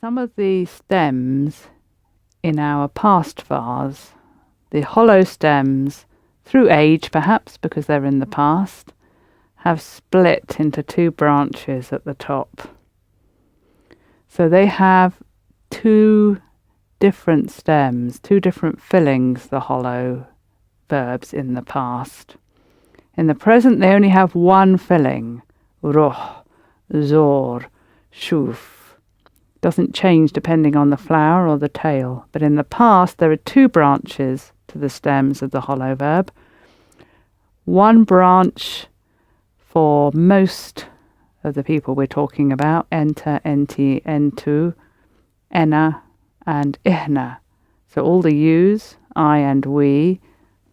Some of the stems in our past vase, the hollow stems, through age perhaps because they're in the past, have split into two branches at the top. So they have two different stems, two different fillings, the hollow verbs in the past. In the present, they only have one filling, roh, zor, shuf. Doesn't change depending on the flower or the tail. But in the past, there are two branches to the stems of the hollow verb. One branch for most of the people we're talking about, enter, enti, entu, enna, and ihna. So all the yous, I and we,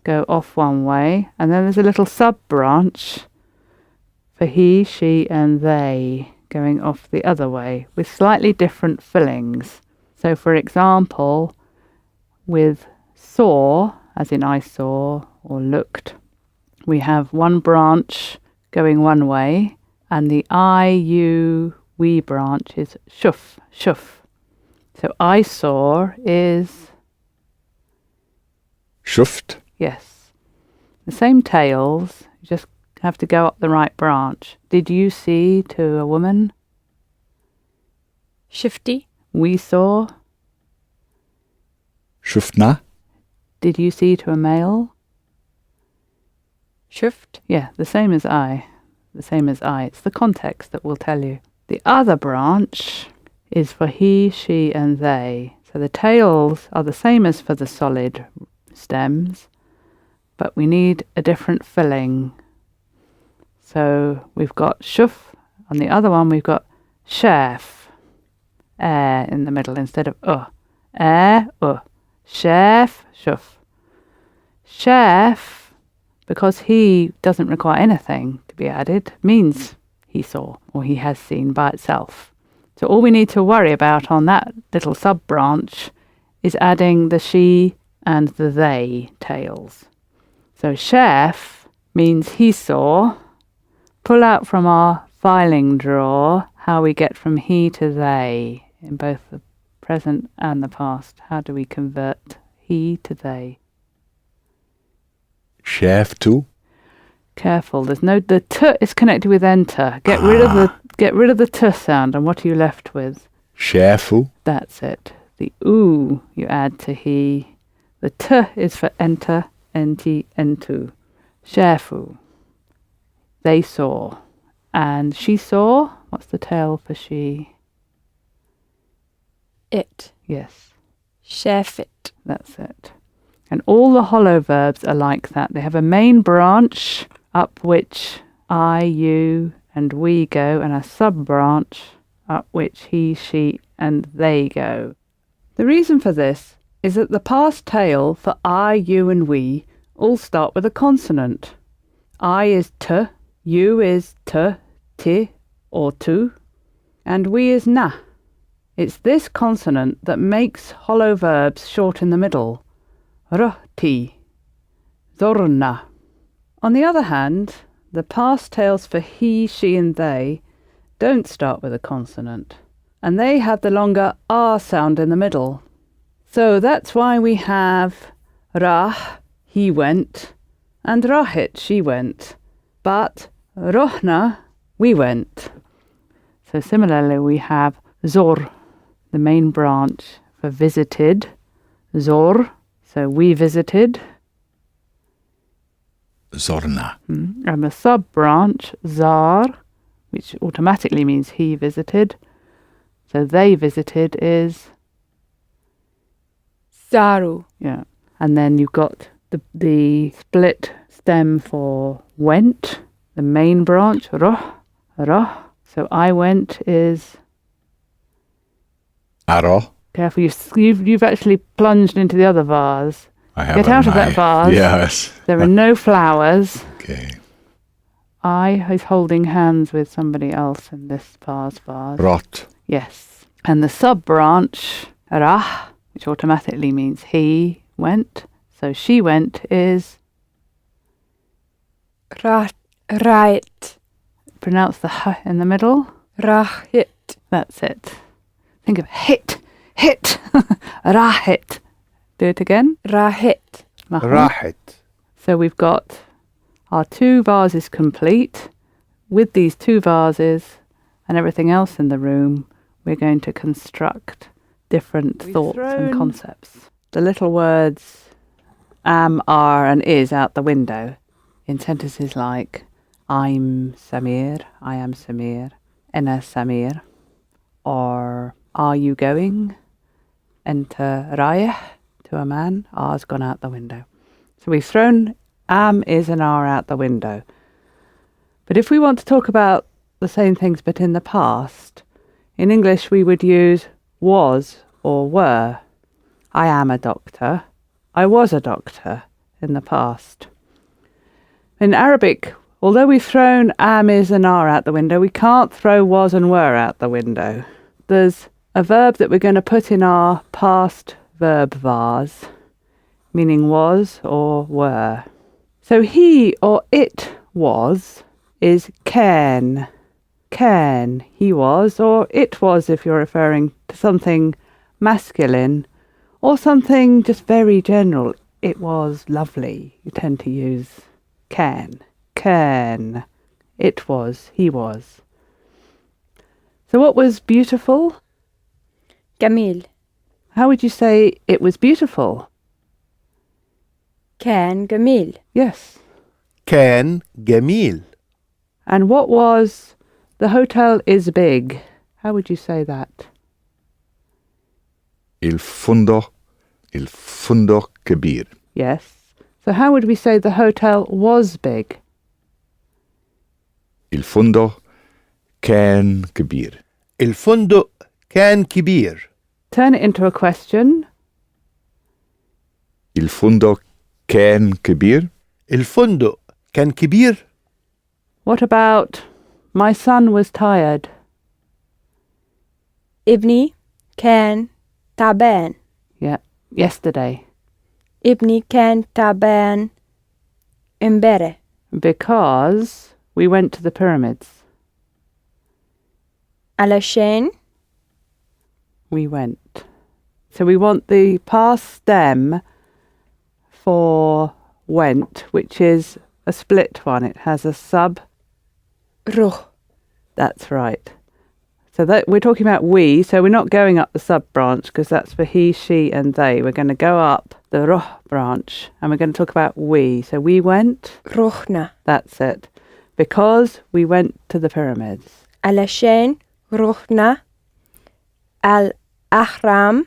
go off one way. And then there's a little sub-branch for he, she, and they, going off the other way, with slightly different fillings. So for example, with saw, as in I saw or looked, we have one branch going one way, and the I, you, we branch is shuf, shuf. So I saw is Schuft. yes. The same tails, you just have to go up the right branch. Did you see to a woman? Shifty. We saw. Schuftna. Did you see to a male? Shift. Yeah, the same as I. The same as I. It's the context that will tell you. The other branch is for he, she, and they. So the tails are the same as for the solid stems, but we need a different filling. So we've got shuf. On the other one, we've got chef. Air in the middle instead of Air, chef, shuf. Chef, because he doesn't require anything to be added, means he saw or he has seen by itself. So all we need to worry about on that little sub-branch is adding the she and the they tails. So chef means he saw. Pull out from our filing drawer how we get from he to they in both the present and the past. How do we convert he to they? Chef to. Careful, there's no, the t is connected with enter. Get rid of the t sound, and what are you left with? Chefu. That's it. The oo you add to he. The t is for enter, enti, entu. Chefu. They saw. And she saw. What's the tail for she? It. Yes, Chef it. that's it. And all the hollow verbs are like that. They have a main branch up which I, you, and we go, and a sub-branch up which he, she, and they go. The reason for this is that the past tail for I, you, and we all start with a consonant. I is t, you is t, ti, or tu, and we is na. It's this consonant that makes hollow verbs short in the middle. Ti, zorna. On the other hand, the past tails for he, she, and they don't start with a consonant, and they have the longer R sound in the middle. So that's why we have rah, he went, and rahit, she went, but rohna, we went. So similarly, we have zor, the main branch for visited, zor, so we visited, Zorna. and the sub-branch, zar, which automatically means he visited. So they visited is, Zaru. yeah. And then you've got the split stem for went, the main branch, roh, roh. So I went is, Aro. careful, you've actually plunged into the other vase. I have Get out of that vase. Yes. There are no flowers. Okay. I is holding hands with somebody else in this vase. Rot. Yes. And the sub-branch, rah, which automatically means he went. So she went is, Right. pronounce the h in the middle. Rahit. That's it. Think of hit. راحت. Do it again. راحت. راحت. So we've got our 2 vases complete. With these 2 vases and everything else in the room, we're going to construct different thoughts and concepts. The little words am, are and is out the window in sentences like I'm Samir, I am Samir, Ana Samir, or are you going? Enter رايح, to a man, are's gone out the window. So we've thrown am, is and are out the window. But if we want to talk about the same things but in the past, in English we would use was or were. I am a doctor. I was a doctor in the past. In Arabic, although we've thrown am, is and are out the window, we can't throw was and were out the window. There's a verb that we're going to put in our past verb vase, meaning was or were. So he or it was is can. Can, he was, or it was if you're referring to something masculine, or something just very general. It was lovely. You tend to use can. Can. It was, he was. So what was beautiful? جميل. How would you say it was beautiful? كان جميل. Yes. كان جميل. And what was the hotel is big? How would you say that? الفندق كبير. Yes. So how would we say the hotel was big? الفندق كان كبير. الفندق كان كبير. Turn it into a question. الفندق كان كبير. الفندق كان كبير. What about my son was tired? ابني كان تعبان. Yeah, yesterday. ابني كان تعبان امبارح. Because we went to the pyramids. علشان We went. So we want the past stem for went, which is a split one. It has a sub. روح. That's right. So that we're talking about we, so we're not going up the sub branch because that's for he, she and they. We're going to go up the roh branch and we're going to talk about we. So we went. رحنا. That's it. Because we went to the pyramids. علشان رحنا الأهرام.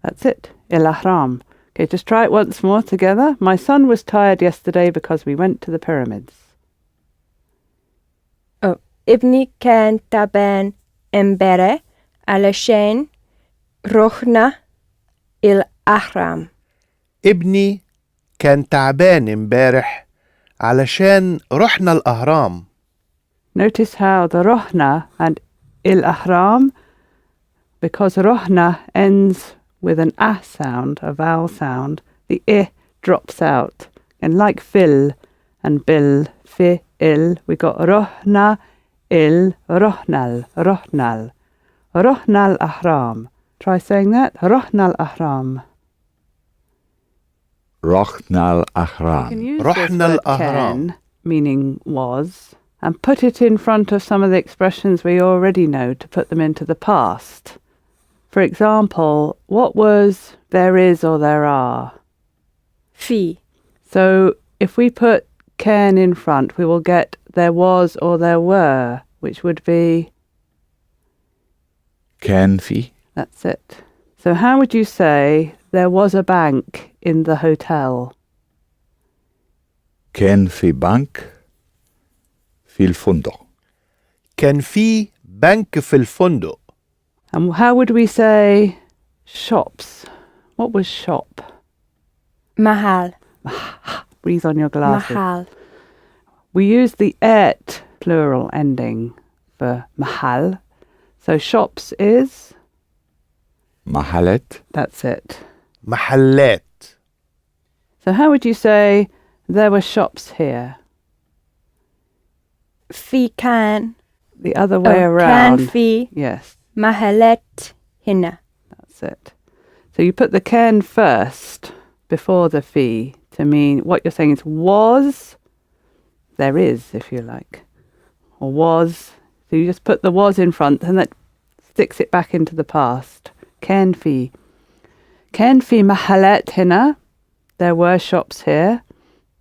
That's it. El Ahram. Okay, just try it once more together. My son was tired yesterday because we went to the pyramids. ابني كان تعبان امبارح علشان رحنا الأهرام. ابني كان تعبان امبارح علشان رحنا الأهرام. Notice how the rohna and il ahram, because rohna ends with an ah sound, a vowel sound, the I drops out. And like fil and bil, fi, il, we got rohna, il, rohnal, rohnal. Rohnal ahram. Try saying that. Rohnal ahram. رحنا You can الأهرام. use this رحنا word الأهرام. can, meaning was, and put it in front of some of the expressions we already know to put them into the past. For example, what was there is or there are? في. So if we put can in front, we will get there was or there were, which would be, كان في. that's it. So how would you say there was a bank in the hotel? كان في بنك في الفندق. كان في بنك في الفندق. And how would we say shops? What was shop? محل. Breathe on your glasses. محل. We use the et plural ending for mahal. So shops is, محلات. that's it. محلات. So how would you say there were shops here? في كان. The other way كان around. في Yes. محلات هنا. That's it. So you put the ken first before the fee to mean what you're saying is was, there is, if you like, or was. So you just put the was in front and that sticks it back into the past. Ken fee. Ken fee mahalet hina. There were shops here,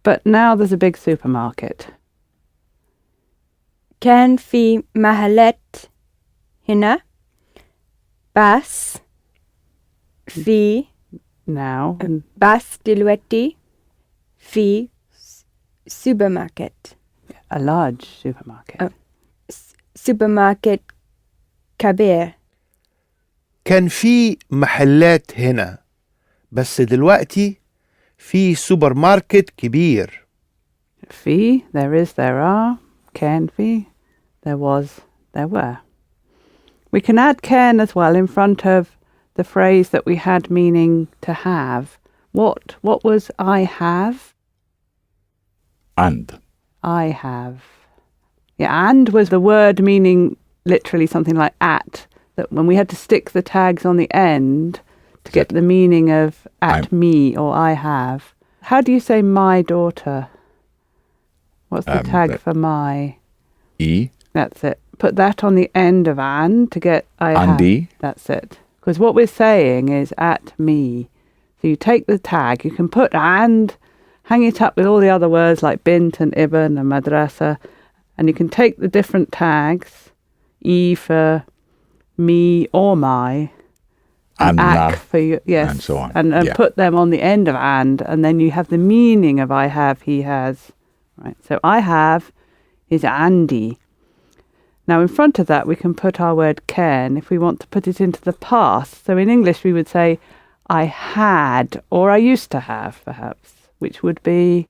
but now there's a big supermarket. كان في محلات هنا بس في Now, بس دلوقتي في supermarket. a large supermarket. supermarket كبير. كان في محلات هنا بس دلوقتي في سوبر ماركت كبير. Fee, there is, there are. Ken fee, there was, there were. We can add ken as well in front of the phrase that we had meaning to have. What was I have? And. I have. Yeah, and was the word meaning literally something like at, that when we had to stick the tags on the end to get the meaning of at me or I have. How do you say my daughter? What's the tag for my? E. That's it. Put that on the end of and to get I have. Andy. That's it. Because what we're saying is at me. So you take the tag, you can put and, hang it up with all the other words like bint and ibn and madrasa, and you can take the different tags, e for me or my, and ak for you, yes, and so on. and put them on the end of and then you have the meaning of I have, he has. Right. So I have is Andy. Now in front of that we can put our word ken if we want to put it into the past. So in English we would say I had or I used to have perhaps, which would be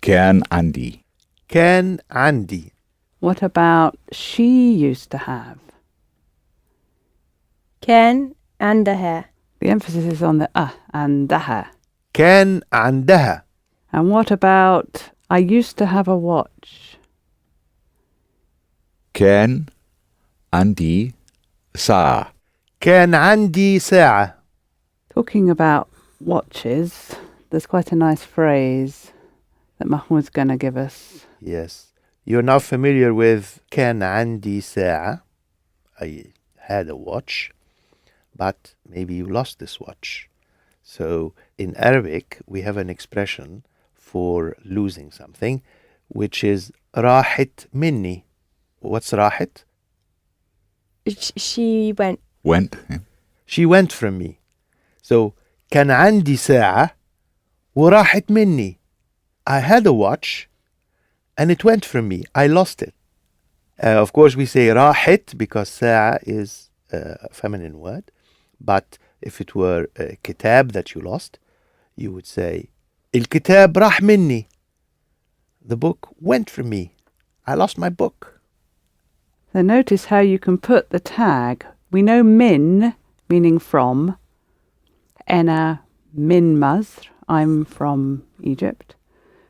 كان عندي. كان عندي. What about she used to have? كان عندها. The emphasis is on the عندها. كان عندها. And what about I used to have a watch? كان عندي ساعة. كان عندي ساعة. Talking about watches, there's quite a nice phrase that Mahmoud's going to give us. Yes. You're now familiar with كان عندي ساعة. I had a watch, but maybe you lost this watch. So in Arabic, we have an expression for losing something, which is راحت مني. What's راحت? She went. Went. She went from me. So كان عندي ساعة وراحت مني. I had a watch and it went from me. I lost it. Of course, we say راحت because ساعة is a feminine word. But if it were a kitab that you lost, you would say الكتاب راح مني. The book went from me. I lost my book. So notice how you can put the tag. We know min, meaning from. Ena min Masr, I'm from Egypt.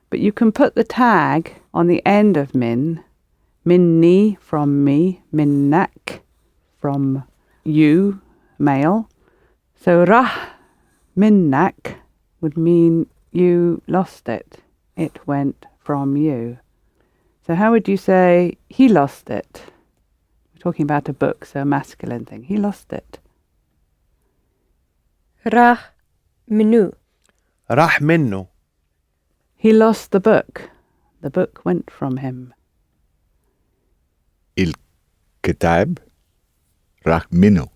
But you can put the tag on the end of min. Minni, from me. Minnak, from you, male. So rah minnak would mean you lost it. It went from you. So how would you say he lost it? We're talking about a book, so a masculine thing. He lost it. راح منو. راح منه. He lost the book. The book went from him. الكتاب راح منه.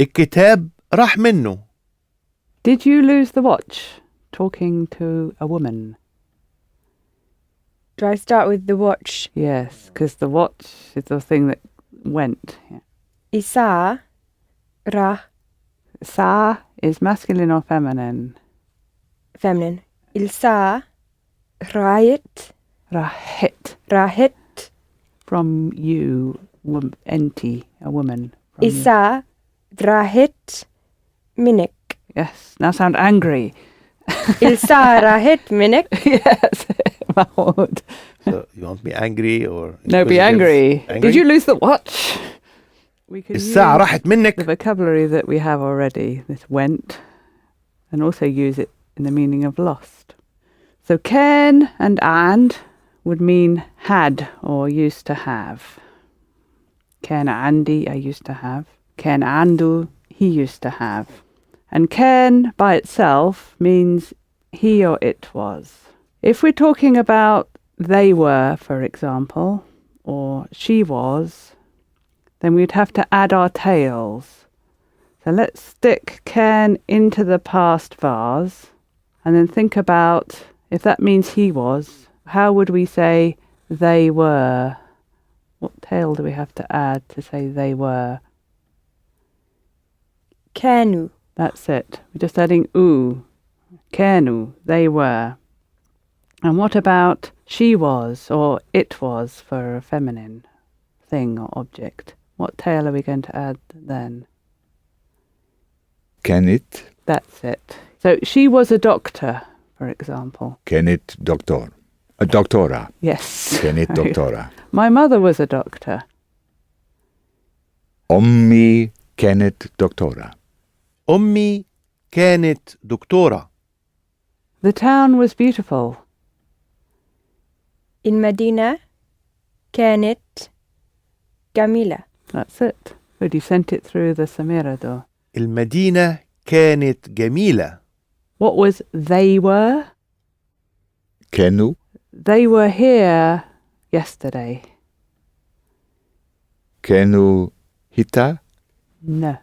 الكتاب راح منه. Did you lose the watch? Talking to a woman. Do I start with the watch? Yes, because the watch is the thing that went. Yeah. إساء راح Sa is masculine or feminine? feminine. إلساء رايت Rahit. راحت. From you, enti, a woman. From you. إساء راحت منك. Yes, now sound angry. إلساء راحت منك. Yes, Mahmoud. So you want me angry or... No, be angry. Did you lose the watch? We can الساعة use راحت the منك. vocabulary that we have already, this went, and also use it in the meaning of lost. So ken and would mean had or used to have. Ken Andy, I used to have. Ken Andu, he used to have. And ken by itself means he or it was. If we're talking about they were, for example, or she was, then we'd have to add our tails. So let's stick ken into the past vase and then think about if that means he was, how would we say they were? What tail do we have to add to say they were? كانوا. That's it. We're just adding oo. Kenu, they were. And what about she was or it was for a feminine thing or object? What tail are we going to add then? كانت That's it. So she was a doctor, for example. كانت دكتور دكتورة Yes. كانت دكتورة. My mother was a doctor. أمي كانت دكتورة. أمي كانت دكتورة. The town was beautiful. المدينة كانت جميلة. That's it. But you sent it through the Samira door. المدينة كانت جميلة. What was they were? كانوا They were here yesterday. كانوا هتا No.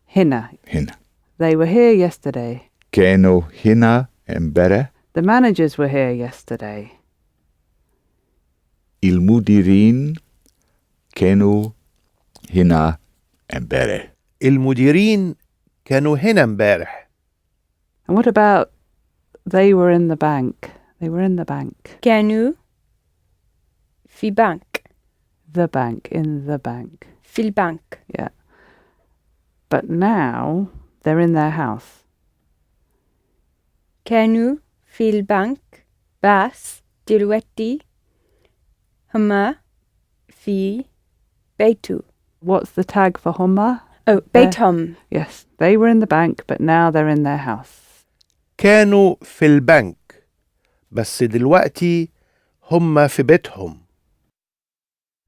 Hina. هنا. They were here yesterday. كانوا هنا امبارح. The managers were here yesterday. المديرين كانوا هنا امبارح. المديرين كانوا هنا امبارح. And what about they were in the bank? They were in the bank. كانوا في بنك. The bank, in the bank. في البنك. Yeah. But now they're in their house. كانوا في البنك بس دلوقتي هما في بيته. What's the tag for Humma? Oh, بيتهم. Yes, they were in the bank, but now they're in their house. كانوا في البنك بس دلوقتي هم في بيتهم.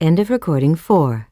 End of recording 4.